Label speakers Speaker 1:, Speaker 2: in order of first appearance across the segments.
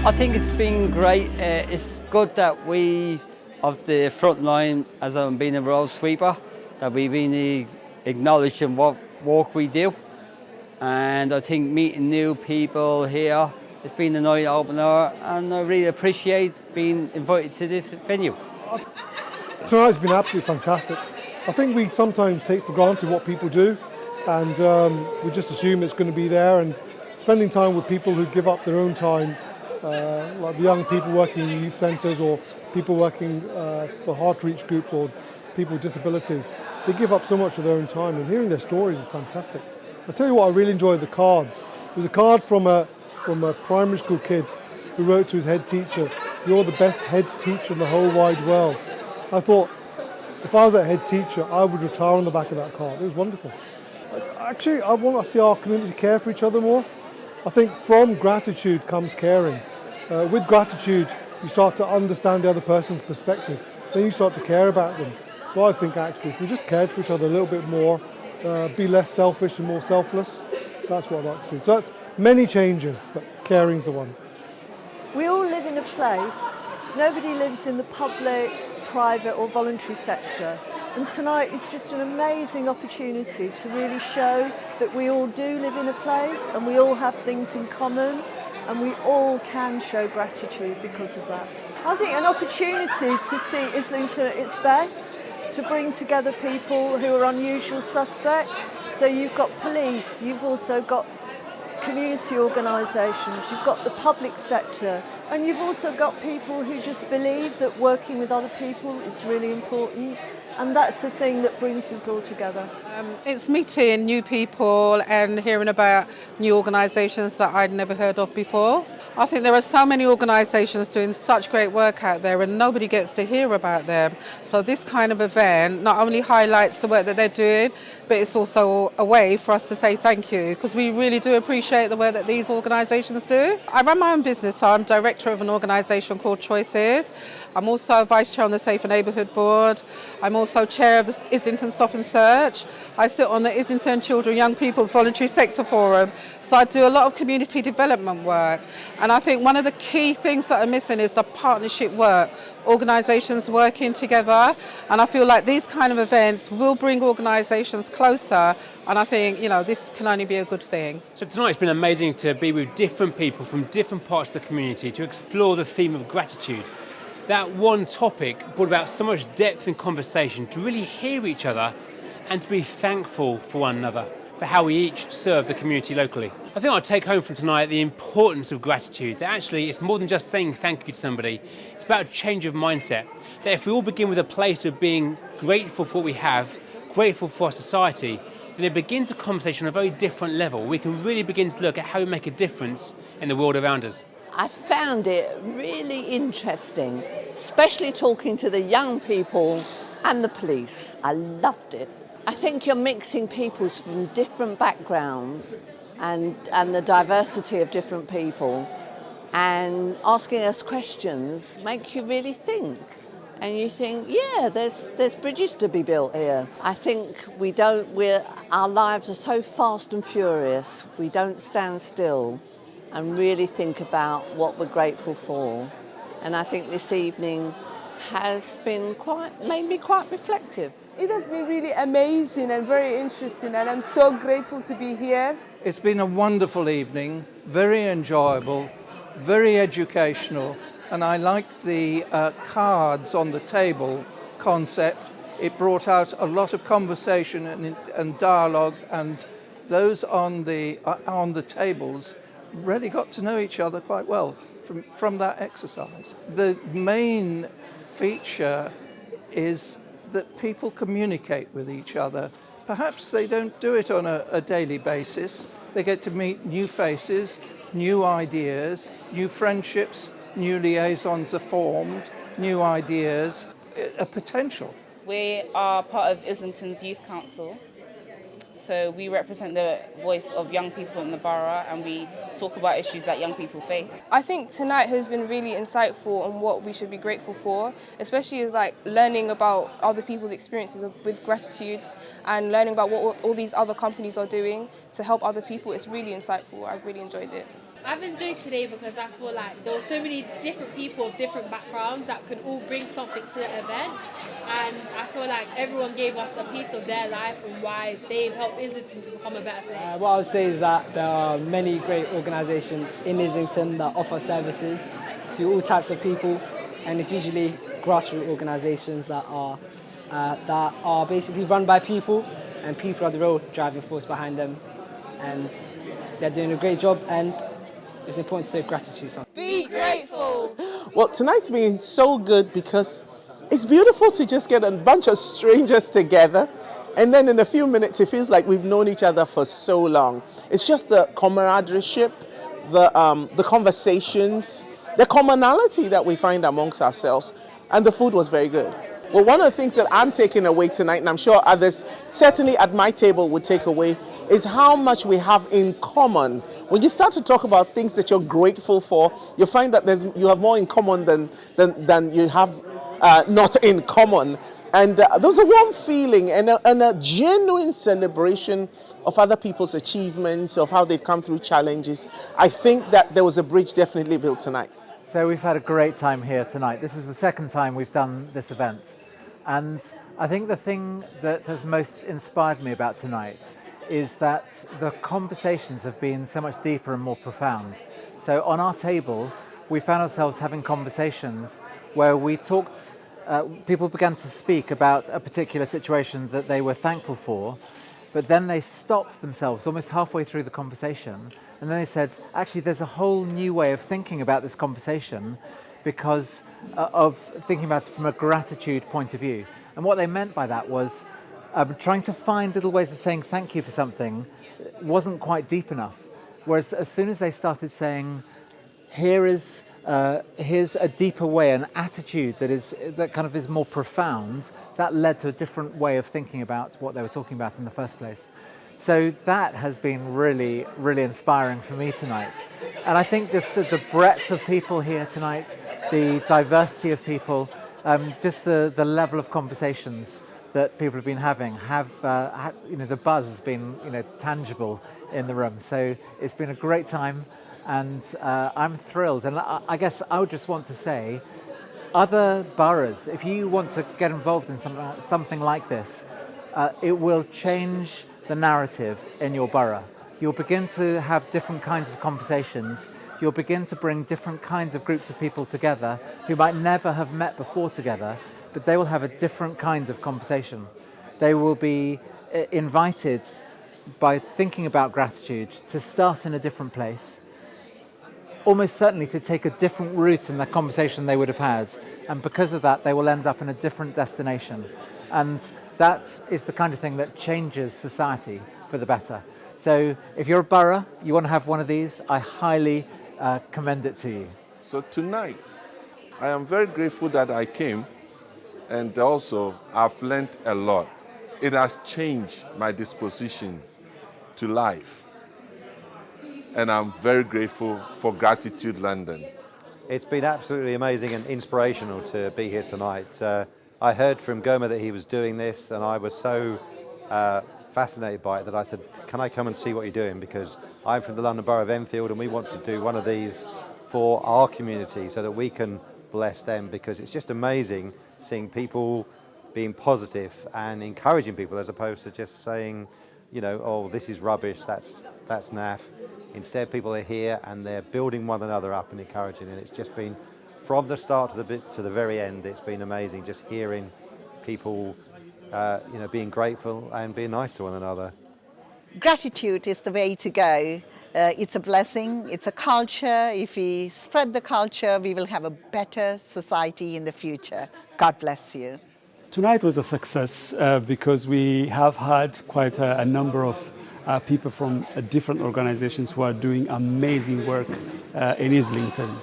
Speaker 1: I think it's been great. It's good that we, of the front line, as I'm being a road sweeper, that we've been acknowledged in what work we do. And I think meeting new people here, it's been an eye opener, and I really appreciate being invited to this venue.
Speaker 2: Tonight's been absolutely fantastic. I think we sometimes take for granted what people do, and we just assume it's going to be there. And spending time with people who give up their own time, like the young people working in youth centres or people working for hard-to-reach groups or people with disabilities, they give up so much of their own time, and hearing their stories is fantastic. I'll tell you what, I really enjoyed the cards. There's a card from a primary school kid who wrote to his head teacher, "You're the best head teacher in the whole wide world." I thought, if I was that head teacher, I would retire on the back of that card. It was wonderful. Actually, I want to see our community care for each other more. I think from gratitude comes caring. With gratitude, you start to understand the other person's perspective. Then you start to care about them. So I think actually, if we just cared for each other a little bit more, be less selfish and more selfless, that's what I'd like to see. So that's many changes, but caring's the one.
Speaker 3: We all live in a place. Nobody lives in the public, private or voluntary sector. And tonight is just an amazing opportunity to really show that we all do live in a place and we all have things in common and we all can show gratitude because of that. I think an opportunity to see Islington at its best, to bring together people who are unusual suspects. So you've got police, you've also got community organisations, you've got the public sector, and you've also got people who just believe that working with other people is really important, and that's the thing that brings us all together.
Speaker 4: It's meeting new people and hearing about new organisations that I'd never heard of before. I think there are so many organisations doing such great work out there and nobody gets to hear about them. So this kind of event not only highlights the work that they're doing, but it's also a way for us to say thank you, because we really do appreciate the work that these organisations do. I run my own business, so I'm director of an organisation called Choices. I'm also vice chair on the Safer Neighbourhood board. I'm also chair of the Islington Stop and Search. I sit on the Islington Children Young People's Voluntary Sector Forum. So I do a lot of community development work. And I think one of the key things that are missing is the partnership work, organisations working together. And I feel like these kind of events will bring organisations closer. And I think, this can only be a good thing.
Speaker 5: So tonight it's been amazing to be with different people from different parts of the community to explore the theme of gratitude. That one topic brought about so much depth in conversation to really hear each other and to be thankful for one another, for how we each serve the community locally. I think I'll take home from tonight the importance of gratitude, that actually it's more than just saying thank you to somebody, it's about a change of mindset. That if we all begin with a place of being grateful for what we have, grateful for our society, then it begins the conversation on a very different level. We can really begin to look at how we make a difference in the world around us.
Speaker 6: I found it really interesting, especially talking to the young people and the police. I loved it. I think you're mixing people from different backgrounds and the diversity of different people, and asking us questions make you really think. And you think, yeah, there's bridges to be built here. I think our lives are so fast and furious, we don't stand still and really think about what we're grateful for. And I think this evening has been made me quite reflective.
Speaker 7: It has been really amazing and very interesting, and I'm so grateful to be here.
Speaker 8: It's been a wonderful evening, very enjoyable, very educational, and I liked the cards on the table concept. It brought out a lot of conversation and dialogue, and those on the tables really got to know each other quite well from that exercise. The main feature is that people communicate with each other. Perhaps they don't do it on a daily basis. They get to meet new faces, new ideas, new friendships, new liaisons are formed, new ideas, a potential.
Speaker 9: We are part of Islington's Youth Council. So we represent the voice of young people in the borough, and we talk about issues that young people face.
Speaker 7: I think tonight has been really insightful on what we should be grateful for, especially learning about other people's experiences with gratitude and learning about what all these other companies are doing to help other people. It's really insightful. I've really enjoyed it.
Speaker 10: I've enjoyed today because I feel like there were so many different people of different backgrounds that could all bring something to the event, and I feel like everyone gave us a piece of their life and why they've helped Islington to become a better place.
Speaker 11: What I would say is that there are many great organisations in Islington that offer services to all types of people, and it's usually grassroots organisations that are basically run by people, and people are the real driving force behind them, and they're doing a great job, and it's important to say gratitude.
Speaker 7: Be grateful.
Speaker 12: Well, tonight's been so good because it's beautiful to just get a bunch of strangers together, and then in a few minutes it feels like we've known each other for so long. It's just the camaraderie, the conversations, the commonality that we find amongst ourselves, and the food was very good. Well, one of the things that I'm taking away tonight, and I'm sure others certainly at my table would take away, is how much we have in common. When you start to talk about things that you're grateful for, you find that you have more in common than you have not in common. And there was a warm feeling and a genuine celebration of other people's achievements, of how they've come through challenges. I think that there was a bridge definitely built tonight.
Speaker 13: So we've had a great time here tonight. This is the second time we've done this event. And I think the thing that has most inspired me about tonight is that the conversations have been so much deeper and more profound. So on our table, we found ourselves having conversations where we talked, people began to speak about a particular situation that they were thankful for, but then they stopped themselves almost halfway through the conversation, and then they said, actually, there's a whole new way of thinking about this conversation because of thinking about it from a gratitude point of view. And what they meant by that was trying to find little ways of saying thank you for something wasn't quite deep enough. Whereas as soon as they started saying, here's a deeper way, an attitude that kind of is more profound, that led to a different way of thinking about what they were talking about in the first place. So that has been really, really inspiring for me tonight. And I think just the breadth of people here tonight, the diversity of people, just the level of conversations that people have been having the buzz has been tangible in the room. So it's been a great time, and I'm thrilled. And I guess I would just want to say, other boroughs, if you want to get involved in something like this, it will change the narrative in your borough. You'll begin to have different kinds of conversations. You'll begin to bring different kinds of groups of people together who might never have met before together, but they will have a different kind of conversation. They will be invited, by thinking about gratitude, to start in a different place, almost certainly to take a different route in the conversation they would have had, and because of that they will end up in a different destination. And that is the kind of thing that changes society for the better. So if you're a borough, you want to have one of these, I highly commend it to you.
Speaker 14: So tonight, I am very grateful that I came, and also I've learned a lot. It has changed my disposition to life. And I'm very grateful for Gratitude London.
Speaker 15: It's been absolutely amazing and inspirational to be here tonight. I heard from Girma that he was doing this, and I was so fascinated by it that I said, can I come and see what you're doing? Because I'm from the London Borough of Enfield, and we want to do one of these for our community so that we can bless them, because it's just amazing seeing people being positive and encouraging people as opposed to just saying, oh, this is rubbish, that's naff. Instead, people are here and they're building one another up and encouraging, and it's just been, from the start to the very end, it's been amazing just hearing people being grateful and being nice to one another.
Speaker 16: Gratitude is the way to go. It's a blessing, it's a culture. If we spread the culture, we will have a better society in the future. God bless you.
Speaker 17: Tonight was a success because we have had quite a number of people from different organizations who are doing amazing work in Islington.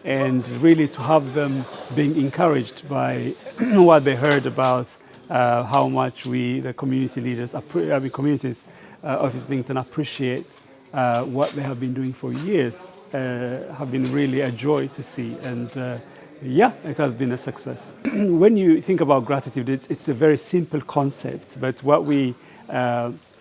Speaker 17: And really to have them being encouraged by what they heard about how much the community leaders, communities of Islington appreciate what they have been doing for years, have been really a joy to see. And yeah, it has been a success. When you think about gratitude, it's a very simple concept, but what we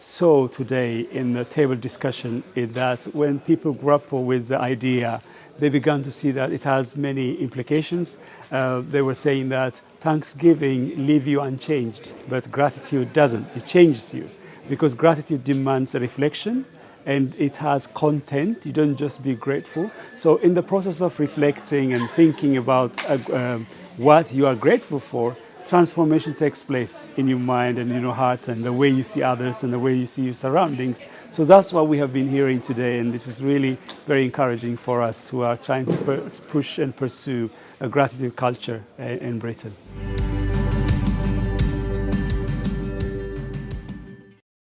Speaker 17: saw today in the table discussion is that when people grapple with the idea, they began to see that it has many implications. They were saying that Thanksgiving leaves you unchanged, but gratitude doesn't. It changes you because gratitude demands a reflection and it has content. You don't just be grateful. So in the process of reflecting and thinking about what you are grateful for, transformation takes place in your mind and in your heart and the way you see others and the way you see your surroundings. So that's what we have been hearing today, and this is really very encouraging for us who are trying to push and pursue a gratitude culture in Britain.